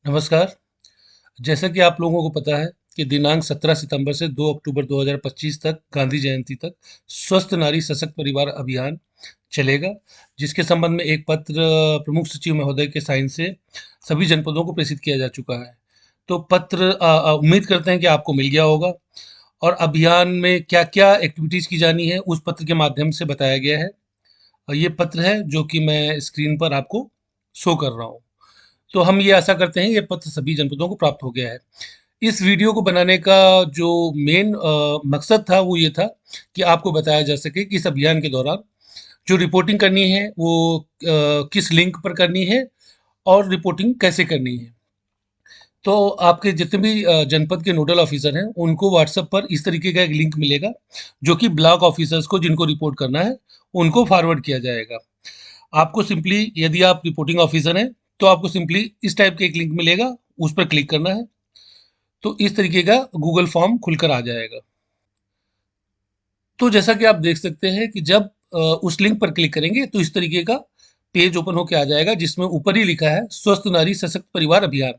नमस्कार। जैसा कि आप लोगों को पता है कि दिनांक 17 सितंबर से 2 अक्टूबर 2025 तक गांधी जयंती तक स्वस्थ नारी सशक्त परिवार अभियान चलेगा, जिसके संबंध में एक पत्र प्रमुख सचिव महोदय के साइन से सभी जनपदों को प्रेषित किया जा चुका है। तो पत्र उम्मीद करते हैं कि आपको मिल गया होगा और अभियान में क्या-क्या एक्टिविटीज़ की जानी है उस पत्र के माध्यम से बताया गया है। और ये पत्र है जो कि मैं स्क्रीन पर आपको शो कर रहा हूँ। तो हम ये आशा करते हैं ये पत्र सभी जनपदों को प्राप्त हो गया है। इस वीडियो को बनाने का जो मेन मकसद था वो ये था कि आपको बताया जा सके कि इस अभियान के दौरान जो रिपोर्टिंग करनी है वो किस लिंक पर करनी है और रिपोर्टिंग कैसे करनी है। तो आपके जितने भी जनपद के नोडल ऑफिसर हैं उनको व्हाट्सएप पर इस तरीके का एक लिंक मिलेगा जो कि ब्लॉक ऑफिसर्स को जिनको रिपोर्ट करना है उनको फॉरवर्ड किया जाएगा। आपको सिंपली यदि आप रिपोर्टिंग ऑफिसर हैं तो आपको सिंपली इस टाइप के एक लिंक मिलेगा, उस पर क्लिक करना है। तो इस तरीके का गूगल फॉर्म खुलकर आ जाएगा। तो जैसा कि आप देख सकते हैं कि जब उस लिंक पर क्लिक करेंगे तो इस तरीके का पेज ओपन होकर आ जाएगा जिसमें ऊपर ही लिखा है स्वस्थ नारी सशक्त परिवार अभियान,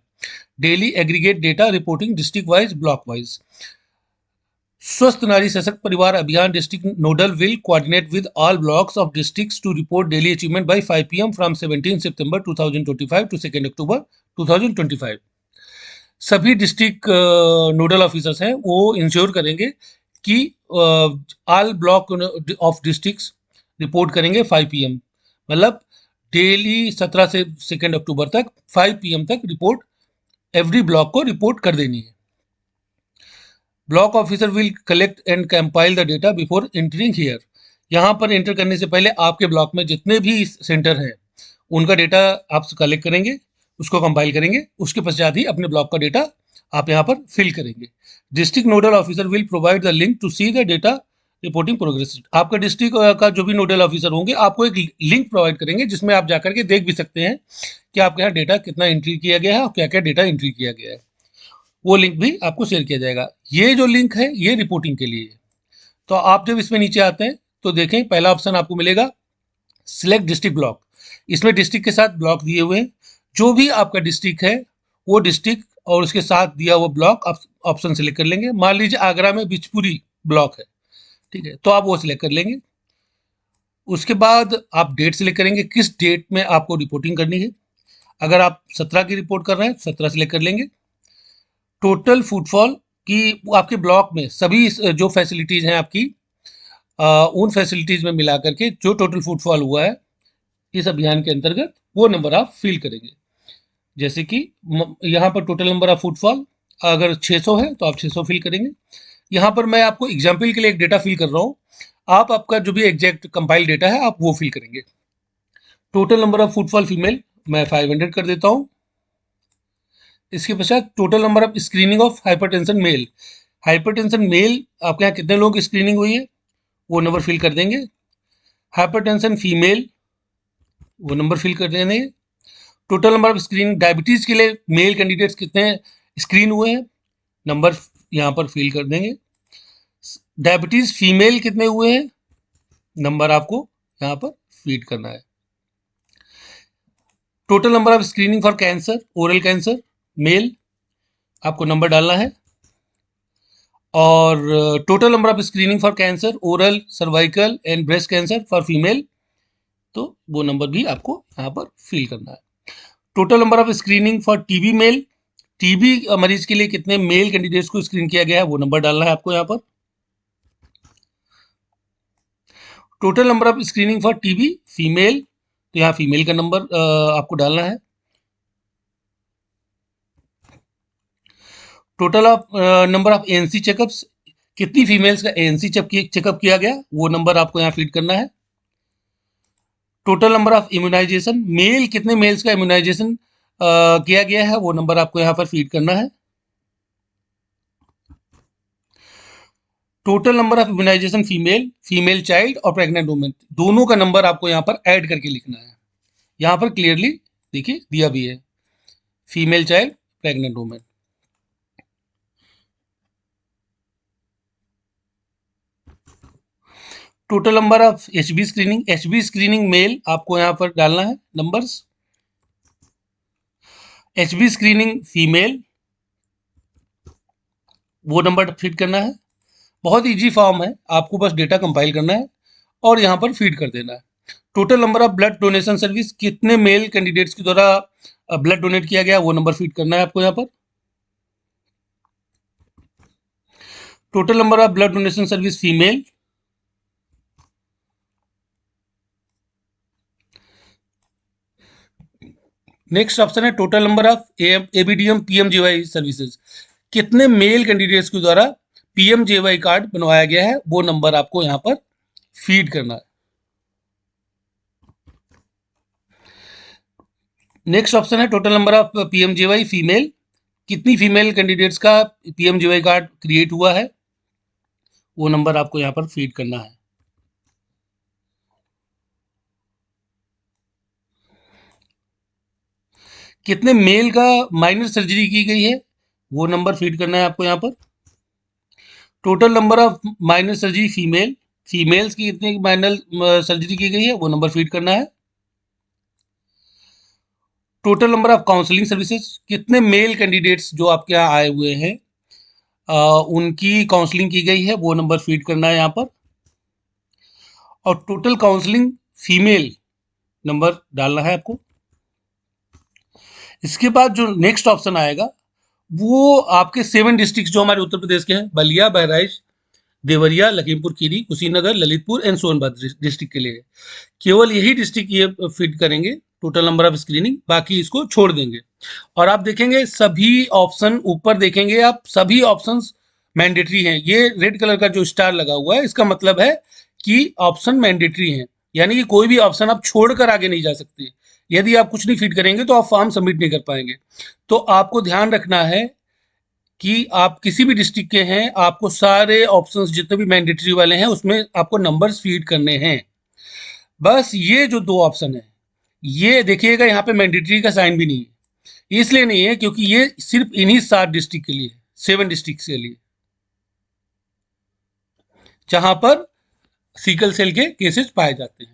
daily aggregate data reporting district wise block wise. स्वस्थ नारी सशक्त परिवार अभियान district nodal will coordinate with all blocks of districts to report daily achievement by 5 PM from 17 सितंबर 2025 टू 2 अक्टूबर 2025। सभी डिस्ट्रिक्ट नोडल ऑफिसर्स हैं वो इंश्योर करेंगे कि all block of districts report करेंगे 5 पीएम, मतलब डेली 17 से 2 अक्टूबर तक 5 पीएम तक रिपोर्ट एवरी ब्लॉक को रिपोर्ट कर देनी है। Block officer will collect and compile the data before entering here. यहाँ पर एंटर करने से पहले आपके ब्लॉक में जितने भी सेंटर हैं उनका डेटा आप कलेक्ट करेंगे, उसको कंपाइल करेंगे, उसके पश्चात ही अपने ब्लॉक का डेटा आप यहाँ पर फिल करेंगे। District nodal officer will provide the link to see the data reporting progress. आपका डिस्ट्रिक्ट का जो भी नोडल ऑफिसर होंगे आपको एक लिंक प्रोवाइड करेंगे जिसमें आप जाकर के देख भी सकते हैं कि आपके यहाँ डेटा कितना एंट्री किया गया है और क्या क्या डेटा एंट्री किया गया है। वो लिंक भी आपको शेयर किया जाएगा। ये जो लिंक है ये रिपोर्टिंग के लिए है। तो आप जब इसमें नीचे आते हैं तो देखें पहला ऑप्शन आपको मिलेगा सिलेक्ट डिस्ट्रिक्ट ब्लॉक। इसमें डिस्ट्रिक्ट के साथ ब्लॉक दिए हुए हैं। जो भी आपका डिस्ट्रिक्ट है वो डिस्ट्रिक्ट और उसके साथ दिया हुआ ब्लॉक आप ऑप्शन सेलेक्ट कर लेंगे। मान लीजिए आगरा में बिचपुरी ब्लॉक है, ठीक है, तो आप वो सिलेक्ट कर लेंगे। उसके बाद आप डेट सिलेक्ट करेंगे किस डेट में आपको रिपोर्टिंग करनी है। अगर आप 17 की रिपोर्ट कर रहे हैं 17 सिलेक्ट कर लेंगे। टोटल फुटफॉल की आपके ब्लॉक में सभी जो फैसिलिटीज़ हैं आपकी उन फैसिलिटीज़ में मिला करके जो टोटल फुटफॉल हुआ है इस अभियान के अंतर्गत वो नंबर आप फिल करेंगे। जैसे कि यहाँ पर टोटल नंबर ऑफ फुटफॉल अगर 600 है तो आप 600 फिल करेंगे। यहाँ पर मैं आपको एग्जाम्पल के लिए एक डेटा फिल कर रहा हूँ, आप आपका जो भी एग्जैक्ट कंपाइल डेटा है आप वो फिल करेंगे। Total number of footfall female मैं 500 कर देता हूँ। इसके पश्चात total number of screening of hypertension male. Hypertension male आपके यहाँ कितने लोगों की स्क्रीनिंग हुई है वो नंबर फिल कर देंगे। हाइपरटेंशन फीमेल वो नंबर फिल कर देंगे। Total number of screening diabetes के लिए मेल कैंडिडेट्स कितने स्क्रीन हुए हैं नंबर यहाँ पर फिल कर देंगे। डायबिटीज़ फीमेल कितने हुए हैं नंबर आपको यहाँ पर फीड करना है। Total number of screening for cancer oral cancer male आपको नंबर डालना है। और total number of screening for cancer oral cervical and breast cancer for female, तो वो नंबर भी आपको यहाँ पर फिल करना है। Total number of screening for TB male, TB मरीज के लिए कितने मेल कैंडिडेट्स को स्क्रीन किया गया है वो नंबर डालना है आपको यहाँ पर। Total number of screening for TB female, तो यहाँ फीमेल का नंबर आपको डालना है। Total of number of ANC checkups, कितनी फीमेल्स का एएनसी चेकअप किया गया वो नंबर आपको यहाँ फीड करना है। Total number of immunisation male, कितने मेल्स का इम्यूनाइजेशन किया गया है वो नंबर आपको यहाँ पर फीड करना है। Total number of immunisation female, female child और प्रेग्नेंट वुमेन दोनों का नंबर आपको यहाँ पर ऐड करके लिखना है। यहाँ पर क्लियरली देखिए दिया भी है female child pregnant women. Total number of HB screening, HB screening male आपको यहाँ पर डालना है नंबर्स। HB स्क्रीनिंग फीमेल, वो नंबर फीड करना है। बहुत इजी फॉर्म है, आपको बस डेटा कंपाइल करना है और यहाँ पर फीड कर देना है। Total number of blood donation service, कितने मेल कैंडिडेट्स के द्वारा ब्लड डोनेट किया गया, वो नंबर फीड करना है आपको यहाँ पर। Total number of blood donation service female, next option है total number of ABDM PMJY services, कितने मेल कैंडिडेट्स के द्वारा PMJY कार्ड बनवाया गया है, वो नंबर आपको यहाँ पर फीड करना है। नेक्स्ट ऑप्शन है total number of PMJY female, कितनी फीमेल कैंडिडेट्स का PMJY कार्ड क्रिएट हुआ है, वो नंबर आपको यहाँ पर फीड करना है। कितने मेल का माइनर सर्जरी की गई है, वो नंबर फीड करना है आपको यहाँ पर। Total number of minor surgery female, females की कितनी माइनर सर्जरी की गई है, वो नंबर फीड करना है। Total number of counselling services, कितने मेल कैंडिडेट्स जो आपके यहाँ आए हुए हैं उनकी काउंसलिंग की गई है, वो नंबर फीड करना है यहाँ पर। और टोटल काउंसलिंग फीमेल नंबर डालना है आपको। इसके बाद जो नेक्स्ट ऑप्शन आएगा वो आपके 7 डिस्ट्रिक्ट जो हमारे उत्तर प्रदेश के हैं, बलिया, बहराइच, देवरिया, लखीमपुर खीरी, कुशीनगर, ललितपुर एंड सोनभद्र डिस्ट्रिक्ट के लिए है। केवल यही डिस्ट्रिक्ट ये फिट करेंगे टोटल नंबर ऑफ स्क्रीनिंग, बाकी इसको छोड़ देंगे। और आप देखेंगे सभी ऑप्शन ऊपर देखेंगे आप, सभी ऑप्शंस मैंडेटरी हैं। ये रेड कलर का जो स्टार लगा हुआ है इसका मतलब है कि ऑप्शन मैंडेटरी हैं, यानी कि कोई भी ऑप्शन आप छोड़कर आगे नहीं जा सकते। यदि आप कुछ नहीं फीड करेंगे तो आप फॉर्म सबमिट नहीं कर पाएंगे। तो आपको ध्यान रखना है कि आप किसी भी डिस्ट्रिक्ट के हैं, आपको सारे ऑप्शंस जितने भी मैंडेटरी वाले हैं उसमें आपको नंबर्स फीड करने हैं। बस ये जो 2 ऑप्शन है, ये देखिएगा यहाँ पे मैंडेटरी का साइन भी नहीं है। इसलिए नहीं है क्योंकि ये सिर्फ इन्हीं 7 डिस्ट्रिक्ट के लिए, 7 डिस्ट्रिक्ट के लिए, जहां पर सिकल सेल के केसेस पाए जाते हैं।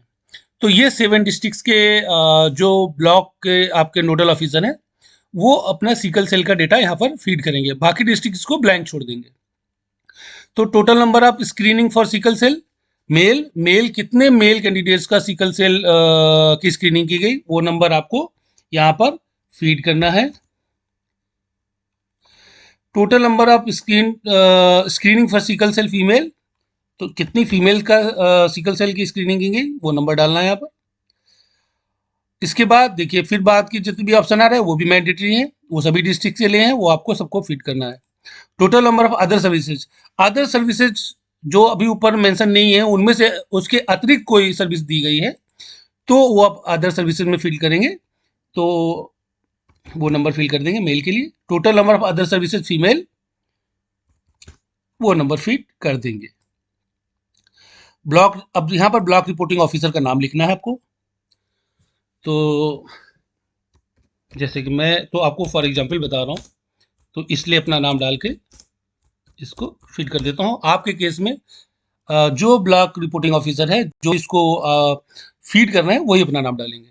तो ये 7 डिस्ट्रिक्ट्स के जो ब्लॉक के आपके नोडल ऑफिसर हैं वो अपना सिकल सेल का डेटा यहाँ पर फीड करेंगे, बाकी डिस्ट्रिक्ट्स को ब्लैंक छोड़ देंगे। तो total number of screening for sickle cell, male, male कितने मेल कैंडिडेट्स का सिकल सेल की स्क्रीनिंग की गई, वो नंबर आपको यहाँ पर फीड करना है। Total number of screening for sickle cell female, तो कितनी फीमेल का सिकल सेल की स्क्रीनिंग की गई, वो नंबर डालना है यहाँ पर। इसके बाद देखिए फिर बाद की जितने भी ऑप्शन आ रहे हैं वो भी मैंडेटरी हैं, वो सभी डिस्ट्रिक्ट के लिए हैं, वो आपको सबको फिट करना है। Total number of other services, other services जो अभी ऊपर मेंशन नहीं है उनमें से उसके अतिरिक्त कोई सर्विस दी गई है तो वो आप अदर सर्विसेज में फिल करेंगे, तो वो नंबर फिल कर देंगे मेल के लिए। Total number of other services female, वो नंबर फिट कर देंगे। ब्लॉक, अब यहाँ पर ब्लॉक रिपोर्टिंग ऑफिसर का नाम लिखना है आपको। तो जैसे कि मैं तो आपको फॉर एग्जांपल बता रहा हूँ, तो इसलिए अपना नाम डाल के इसको फिट कर देता हूँ। आपके केस में जो ब्लॉक रिपोर्टिंग ऑफिसर है जो इसको फीड कर रहे हैं वही अपना नाम डालेंगे।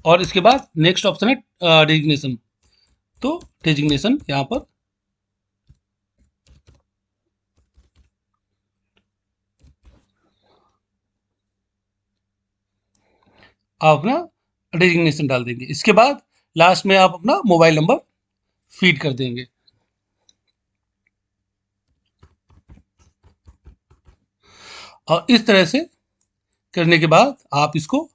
और इसके बाद नेक्स्ट ऑप्शन है डेजिग्नेशन, तो डेजिग्नेशन यहाँ पर आप अपना डेजिग्नेशन डाल देंगे। इसके बाद लास्ट में आप अपना मोबाइल नंबर फीड कर देंगे। और इस तरह से करने के बाद आप इसको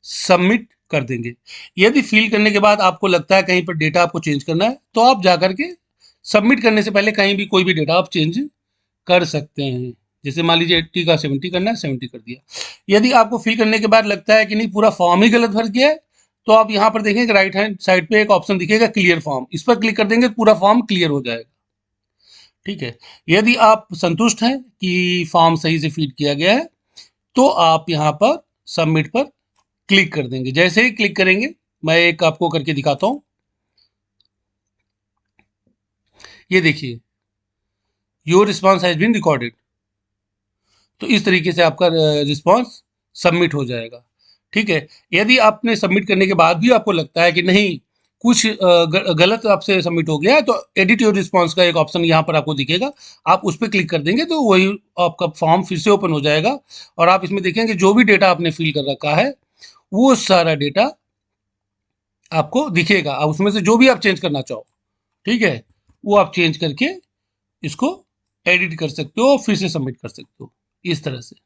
सबमिट कर देंगे। यदि फिल करने के बाद आपको लगता है कहीं पर डेटा आपको चेंज करना है तो आप जा करके सबमिट करने से पहले कहीं भी कोई भी डेटा आप चेंज कर सकते हैं। जैसे मान लीजिए 80 का 70 करना है, 70 कर दिया। यदि आपको फिल करने के बाद लगता है कि नहीं पूरा फॉर्म ही गलत भर गया है तो आप यहाँ पर देखेंगे राइट हैंड साइड पे एक ऑप्शन दिखेगा क्लियर फॉर्म, इस पर क्लिक कर देंगे पूरा फॉर्म क्लियर हो जाएगा। ठीक है, यदि आप संतुष्ट हैं कि फॉर्म सही से फीड किया गया है तो आप यहाँ पर सबमिट पर क्लिक कर देंगे। जैसे ही क्लिक करेंगे, मैं एक आपको करके दिखाता हूँ। ये देखिए, your response has been recorded, तो इस तरीके से आपका रिस्पॉन्स सबमिट हो जाएगा। ठीक है। यदि आपने सबमिट करने के बाद भी आपको लगता है कि नहीं कुछ गलत आपसे सबमिट हो गया है, तो एडिट योर रिस्पॉन्स का एक ऑप्शन यहाँ पर आपको दिखेगा, आप उस पर क्लिक कर देंगे तो वही आपका फॉर्म फिर से ओपन हो जाएगा और आप इसमें देखेंगे जो भी डेटा आपने फिल कर रखा है वो सारा डेटा आपको दिखेगा। अब उसमें से जो भी आप चेंज करना चाहो, ठीक है, वो आप चेंज करके इसको एडिट कर सकते हो, फिर से सबमिट कर सकते हो इस तरह से।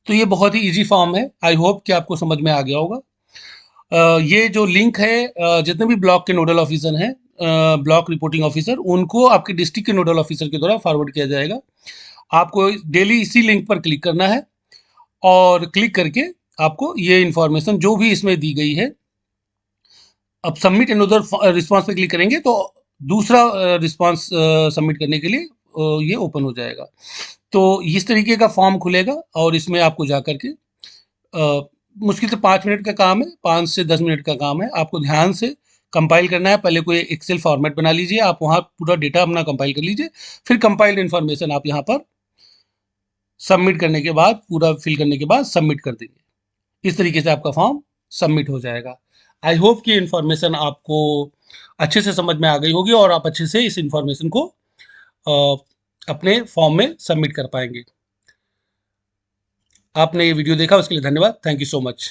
तो ये बहुत ही इजी फॉर्म है। आई होप कि आपको समझ में आ गया होगा। ये जो लिंक है, जितने भी ब्लॉक के नोडल ऑफिसर हैं, ब्लॉक रिपोर्टिंग ऑफिसर, उनको आपके डिस्ट्रिक्ट के नोडल ऑफिसर के द्वारा फॉरवर्ड किया जाएगा। आपको डेली इसी लिंक पर क्लिक करना है और क्लिक करके आपको ये इन्फॉर्मेशन जो भी इसमें दी गई है, अब सबमिट अनदर रिस्पॉन्स पे क्लिक करेंगे तो दूसरा रिस्पॉन्स सबमिट करने के लिए ये ओपन हो जाएगा। तो इस तरीके का फॉर्म खुलेगा और इसमें आपको जा करके मुश्किल से 5 मिनट का काम है, 5 से 10 मिनट का काम है। आपको ध्यान से कंपाइल करना है। पहले कोई एक्सेल फॉर्मेट बना लीजिए, आप वहाँ पूरा डेटा अपना कंपाइल कर लीजिए, फिर कंपाइल्ड इन्फॉर्मेशन आप यहाँ पर सबमिट करने के बाद, पूरा फिल करने के बाद सबमिट कर देंगे। इस तरीके से आपका फॉर्म सबमिट हो जाएगा। आई होप कि इन्फॉर्मेशन आपको अच्छे से समझ में आ गई होगी और आप अच्छे से इस इन्फॉर्मेशन को अपने फॉर्म में सबमिट कर पाएंगे। आपने ये वीडियो देखा उसके लिए धन्यवाद। Thank you so much.